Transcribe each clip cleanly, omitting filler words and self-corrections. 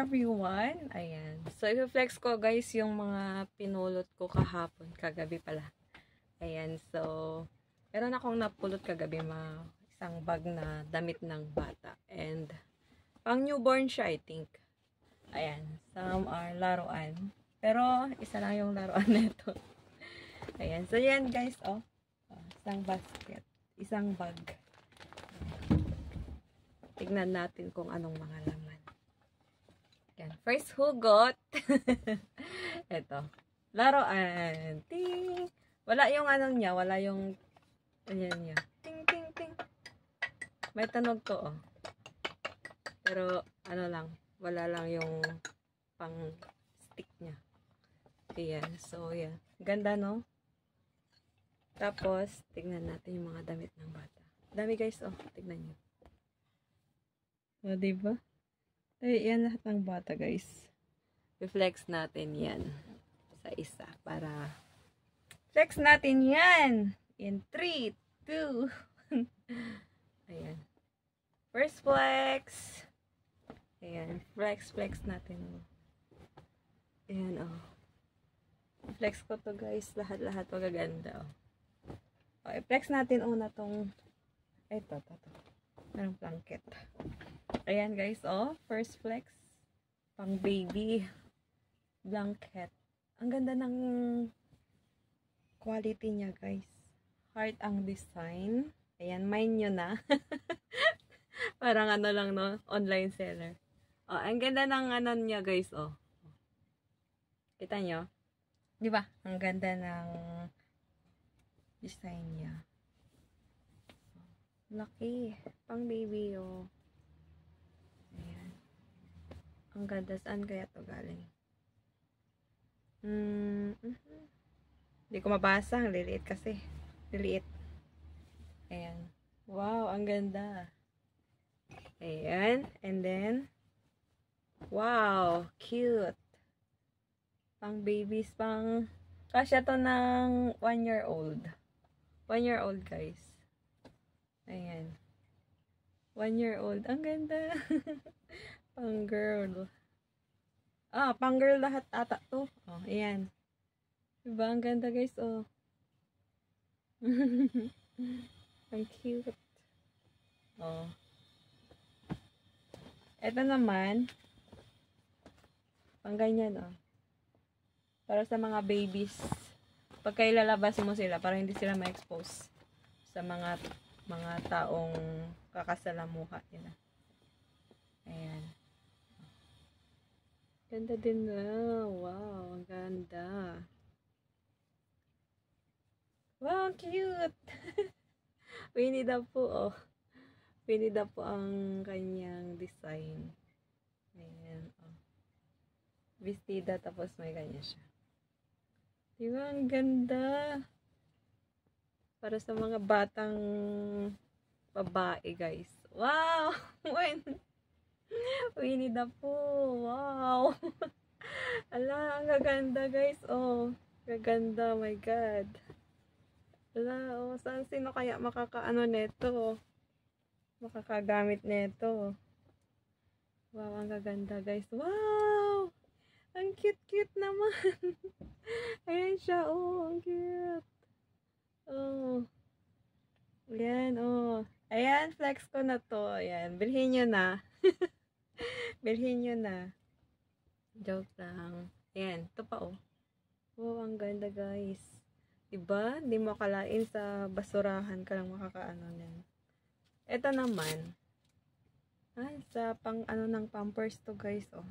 everyone. Ayan. So, i-flex ko guys yung mga pinulot ko kahapon. Kagabi pala. Ayan. So, meron akong napulot kagabi isang bag na damit ng bata. And, pang newborn siya, I think. Ayan. Some are laruan. Pero, isa lang yung laruan nito. Ayan. So, yan guys, oh. Isang basket. Isang bag. Tignan natin kung anong mga laman. Yan. First hugot. Ito. Laruan. Ting! Wala yung ano niya. Wala yung ayan niya. Ting, ting, ting. May tunog to, oh. Pero, ano lang. Wala lang yung pang stick niya. Ayan. So, yan. Ganda, no? Tapos, tignan natin yung mga damit ng bata. Dami, guys, oh. Tignan nyo. O, diba? Ay, yan lahat ng bata, guys. I-flex natin yan sa isa para flex natin yan in 3, 2 ayan. First flex. Ayan. Flex natin. Ayan, oh. Flex ko to, guys. Lahat magaganda, oh. O, i-flex natin una tong ito. Merong blanket. Ayan guys, oh, first flex, pang baby blanket. Ang ganda ng quality niya guys. Heart ang design. Ayan, mine nyo na. Parang ano lang, no, online seller. Oh, ang ganda ng ano niya guys, oh. Kita nyo? Di ba? Ang ganda ng design niya. Laki, pang baby, oh. Ayan. Ang ganda. Saan kaya to galing? Hindi ko mabasa. Ang liliit kasi. Liliit. Ayan. Wow, ang ganda. Ayan. And then, wow, cute. Pang babies, kasya to ng 1-year-old. 1-year-old, guys. Ayan. 1-year-old. Ang ganda. Pang girl. Ah, pang girl lahat ata to. Oh, ayan. Diba? Ang ganda guys, oh. Ang cute. Oh. Ito naman. Pang ganyan, oh. Para sa mga babies. Pagka ilalabas mo sila, para hindi sila ma-expose sa mga taong kakasalamuha nila. Ayan. Ganda din na. Wow, ang ganda. Wow, cute. Winnie the Pooh, oh. Winnie the Pooh ang kanyang design. Ayan, oh. Vestida, tapos may ganyan siya. Diba, ang ganda. Para sa mga batang babae, guys. Wow! Winnie the Pooh. Wow! Ala, ang gaganda, guys. Oh, gaganda. Oh my God. Ala, oh. Sino kaya makakaano neto? Makakagamit neto. Wow, ang gaganda, guys. Wow! Ang cute-cute naman. Ayan siya. Oh, ang cute. Oh. Ayan, oh. Ayan, flex ko na to. Ayan, bilhin nyo na. Bilhin nyo na. Joke lang. Ayan, ito pa, oh. Wow, ang ganda, guys. Diba? Hindi mo akalain sa basurahan ka lang makakaano yan. Ito naman. Ay, sa pang ano ng pampers to, guys, oh.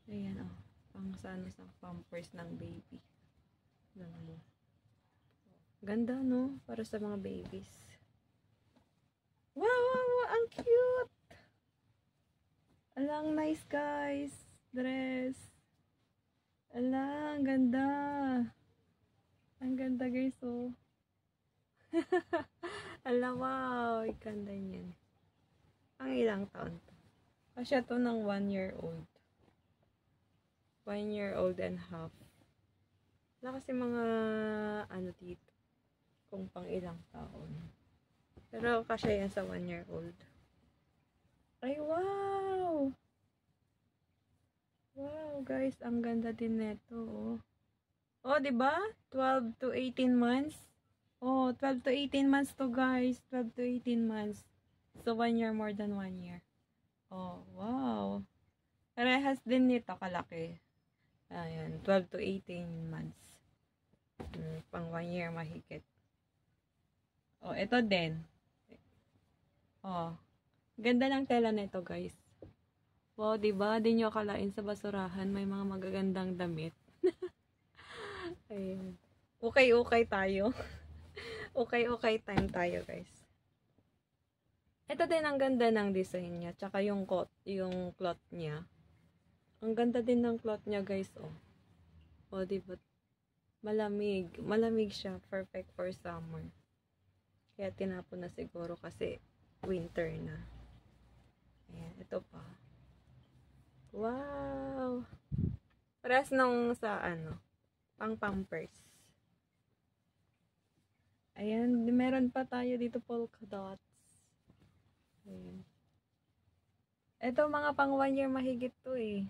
Ayan, oh. Pang sa pampers ng baby. Ano. Ganda, no? Para sa mga babies. Wow, wow, wow, ang cute! Alang nice, guys. Dress. Ala, ang ganda. Ang ganda, guys, oh. Ala, wow. Ikanda niyan. Ang ilang taon to? Kasya to ng 1-year-old. 1-year-old and half. Wala kasi mga ano dito. Kung pang ilang taon. Pero kasya yan sa 1-year-old. Ay, wow! Wow, guys, ang ganda din nito, oh. Oh, 'di ba? 12 to 18 months. Oh, 12 to 18 months to, guys. 12 to 18 months. So 1 year, more than 1 year. Oh, wow. Parehas din nito kalaki. Ayan, 12 to 18 months. Pang 1 year mahigit. Oh, ito din. Oh, ganda ng tela nito, guys. Wow, 'di ba? Di nyo akalain sa basurahan may mga magagandang damit. Ayun. Okay tayo. Okay time tayo, guys. Ito din ang ganda ng design niya, tsaka yung cloth niya. Ang ganda din ng cloth niya, guys, oh. Oh, 'di ba? Malamig siya, perfect for summer. Kaya tinapon na siguro kasi winter na. Ayan, ito pa. Wow! Parehas nung sa pang pampers. Ayan, meron pa tayo dito polka dots. Ayan. Ito mga pang 1 year mahigit to eh.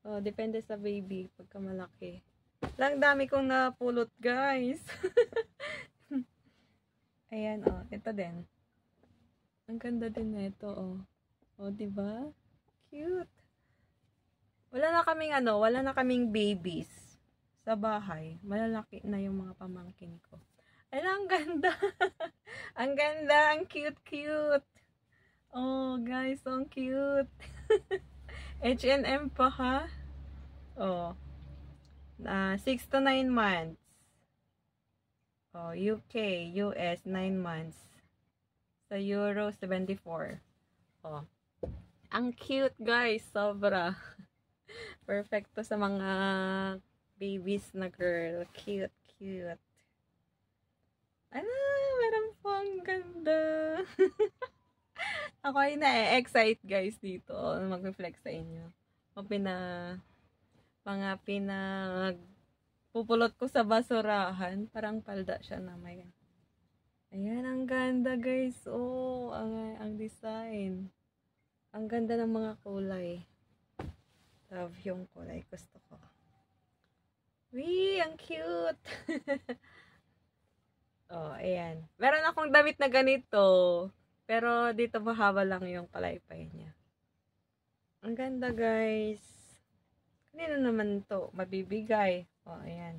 Oh, depende sa baby pagka malaki. Lang dami kong napulot, guys. Ayan, oh, ito din. Ang ganda din nito, oh. Oh, 'di ba? Cute. Wala na kaming babies sa bahay. Malalaki na yung mga pamangkin ko. Ay, ang ganda. Ang ganda, ang cute. Oh, guys, so cute. H&M pa, ha? Oh. 6 to 9 months. Oh, UK, US, 9 months. Sa Euro, 74. Oh. Ang cute, guys. Sobra. Perfect to sa mga babies na girl. Cute. Ano, meron pang ganda. Ako ay na-excite, guys, dito. Mag-reflex sa inyo. Mga pupulot ko sa basurahan. Parang palda siya na may. Ayan, ang ganda, guys. Oh, ang design. Ang ganda ng mga kulay. Love yung kulay. Gusto ko. Wee, ang cute. Oh, ayan. Meron akong damit na ganito. Pero dito mahaba lang yung palaypay niya. Ang ganda, guys. Kanino naman to? Mabibigay. Oh, ayan.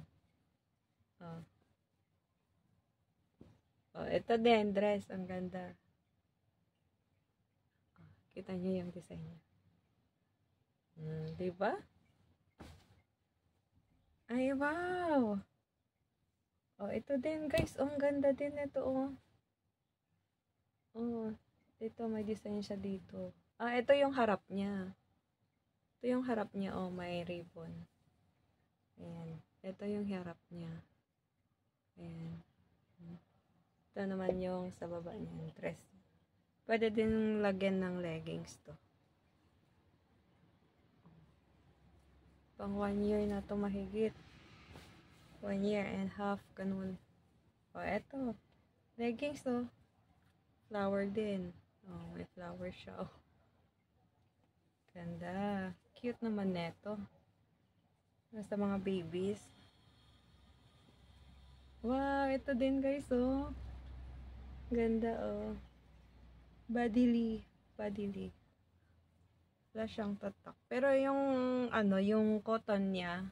Oh. Oh, ito din, dress. Ang ganda. Oh, kita niyo yung design niya. Diba? Ay, wow! Oh, ito din, guys. Oh, ang ganda din ito, oh. Oh, ito, may design siya dito. Ah, ito yung harap niya. Ito yung harap niya, oh, may ribbon. Ayan. Ito yung harap niya. Ayan. Ito naman yung sa baba niya, dress. Pwede din lagyan ng leggings to. Pang 1 year na to mahigit. 1 year and half, ganun. O, eto. Leggings, to. Flower din. Oh, may flower siya. Oh. Ganda. Cute naman neto. Sa mga babies. Wow, ito din, guys, oh. Ganda, oh. Badily. Wala siyang tatak. Pero yung, yung cotton niya,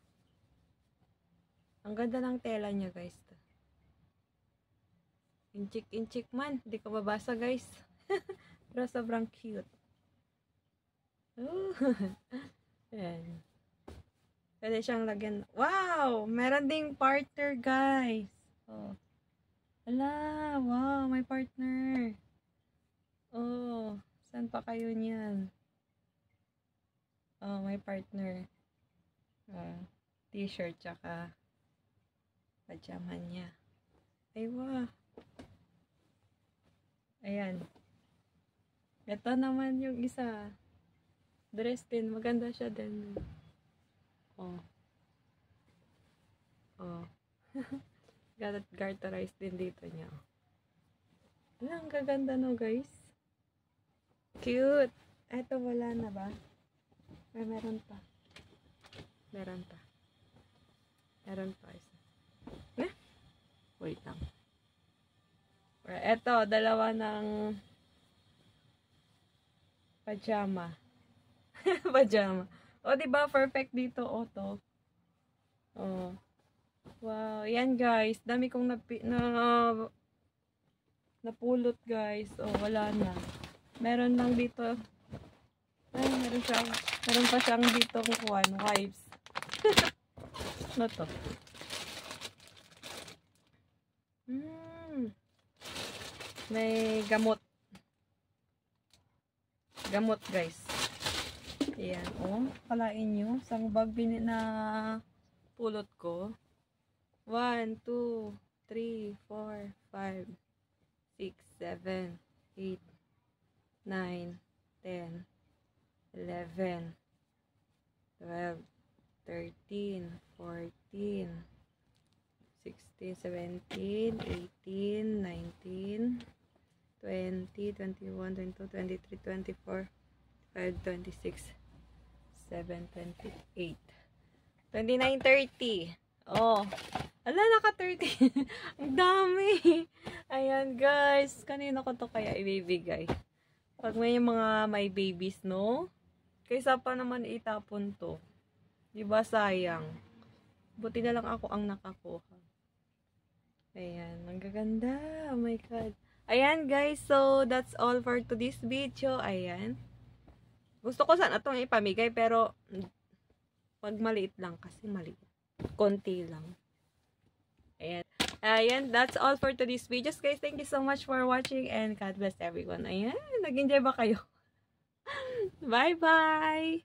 ang ganda ng tela niya, guys. Inchik man. Hindi ko babasa, guys. Pero sobrang cute. Ayan. Pwede siyang lagyan. Wow! Meron ding partner, guys. Oh. Ala, wow, may partner. Oh, saan pa kayo niyan? Oh, may partner. T-shirt tsaka pajama niya. Ay, wow. Ayan. Ito naman yung isa. Dress din. Maganda siya din. Oh. Garterized din dito niya. Ang gaganda, no, guys? Cute. Eto, wala na ba? Meron pa. Meron pa. Meron pa isa. Wait lang. Eto, dalawa ng pajama. Pajama. O, diba? Perfect dito, to. Oh. Wow. Yan, guys. Dami kong napulot, guys. Oh, wala na. Meron lang dito. Ay, meron pa siyang dito kukuhan. Wipes. Ano to? May gamot. Gamot, guys. Ayan. Oh, kalain nyo. Isang bag na pulot ko. 1, 2, 3, 4, 5, 6, 7, 8, 9, 10, 11, 12, 13, 14, 16, 17, 18, 19, 20, 21, 22, 23, 24, 25, 26, 7, 28, 29, 30. Oh. Ala, naka 30. Ang dami. Ayan, guys. Kanino ko to kaya ibibigay? Pag may babies, no? Kaysa pa naman itapon to. Diba, sayang. Buti na lang ako ang nakakuha. Ayan, ang gaganda. Oh my God. Ayan, guys. So, that's all for today's video. Ayan. Gusto ko sana itong ipamigay, pero pag maliit lang, kasi maliit. Konti lang. Ayan. Ayan, that's all for today's videos, guys. Thank you so much for watching, and God bless everyone. Ayan, nag-enjoy ba kayo? Bye-bye!